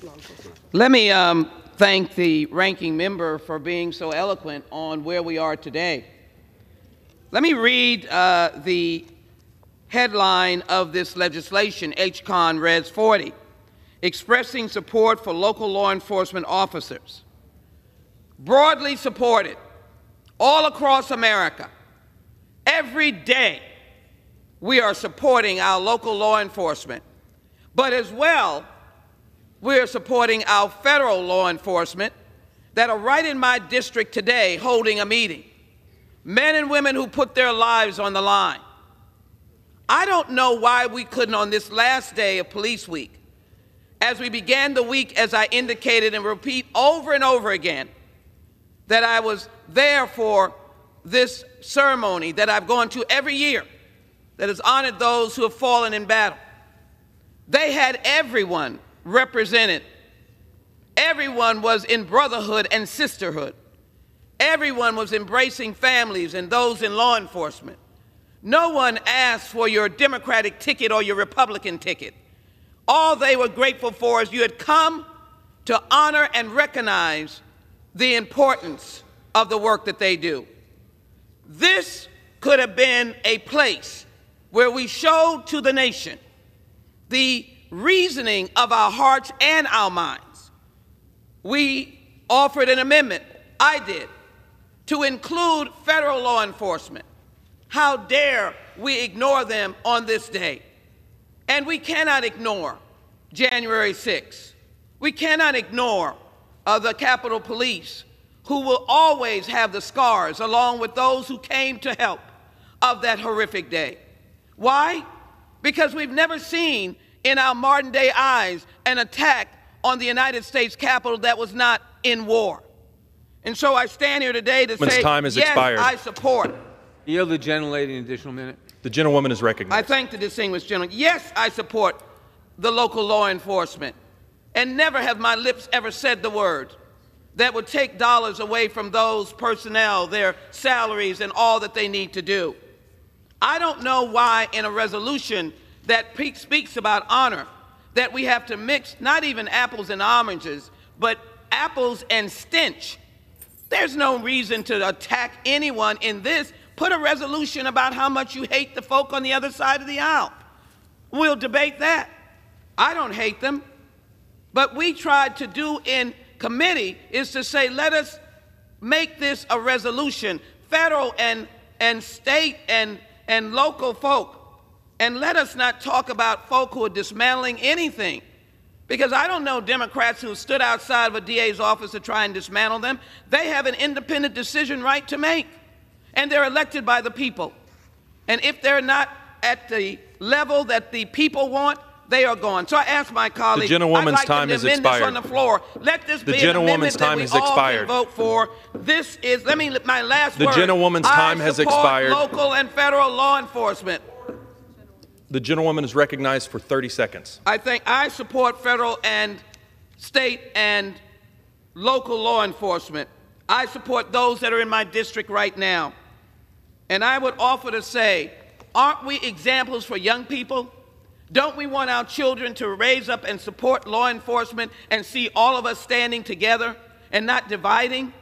now. Let me thank the ranking member for being so eloquent on where we are today. Let me read the headline of this legislation, HCON Res 40, expressing support for local law enforcement officers. Broadly supported all across America. Every day we are supporting our local law enforcement, but as well we are supporting our federal law enforcement that are right in my district today holding a meeting. Men and women who put their lives on the line. I don't know why we couldn't, on this last day of Police Week, as we began the week, as I indicated and repeat over and over again, that I was there for this ceremony that I've gone to every year that has honored those who have fallen in battle. They had everyone represented. Everyone was in brotherhood and sisterhood. Everyone was embracing families and those in law enforcement. No one asked for your Democratic ticket or your Republican ticket. All they were grateful for is you had come to honor and recognize the importance of the work that they do. This could have been a place where we showed to the nation the reasoning of our hearts and our minds. We offered an amendment, I did, to include federal law enforcement. How dare we ignore them on this day? And we cannot ignore January 6th. We cannot ignore the Capitol Police, who will always have the scars, along with those who came to help, of that horrific day. Why? Because we've never seen in our modern day eyes an attack on the United States Capitol that was not in war. And so I stand here today to say, yes, expired. I support. Yield the gentlelady an additional minute. The gentlewoman is recognized. I thank the distinguished gentleman. Yes, I support the local law enforcement. And never have my lips ever said the word that would take dollars away from those personnel, their salaries, and all that they need to do. I don't know why in a resolution that speaks about honor that we have to mix not even apples and oranges, but apples and stench. There's no reason to attack anyone in this. Put a resolution about how much you hate the folk on the other side of the aisle. We'll debate that. I don't hate them. But we tried to do in committee is to say, let us make this a resolution, federal and state and local folk. And let us not talk about folk who are dismantling anything. Because I don't know Democrats who stood outside of a DA's office to try and dismantle them. They have an independent decision right to make. And they're elected by the people. And if they're not at the level that the people want, they are gone. So I ask my colleagues, the gentlewoman's time has expired. On the floor. Let this the be an amendment that we all can vote for. This is, my last word. The gentlewoman's time has expired. I support local and federal law enforcement. The gentlewoman is recognized for 30 seconds. I support federal and state and local law enforcement. I support those that are in my district right now. And I would offer to say, aren't we examples for young people? Don't we want our children to raise up and support law enforcement and see all of us standing together and not dividing?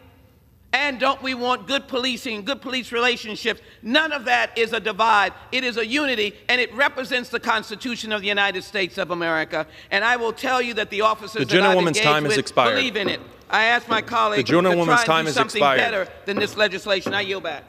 And don't we want good policing, good police relationships? None of that is a divide. It is a unity, and it represents the Constitution of the United States of America. And I will tell you that the officers that I've engaged with believe in it. I ask my colleagues to try and do something better than this legislation. I yield back.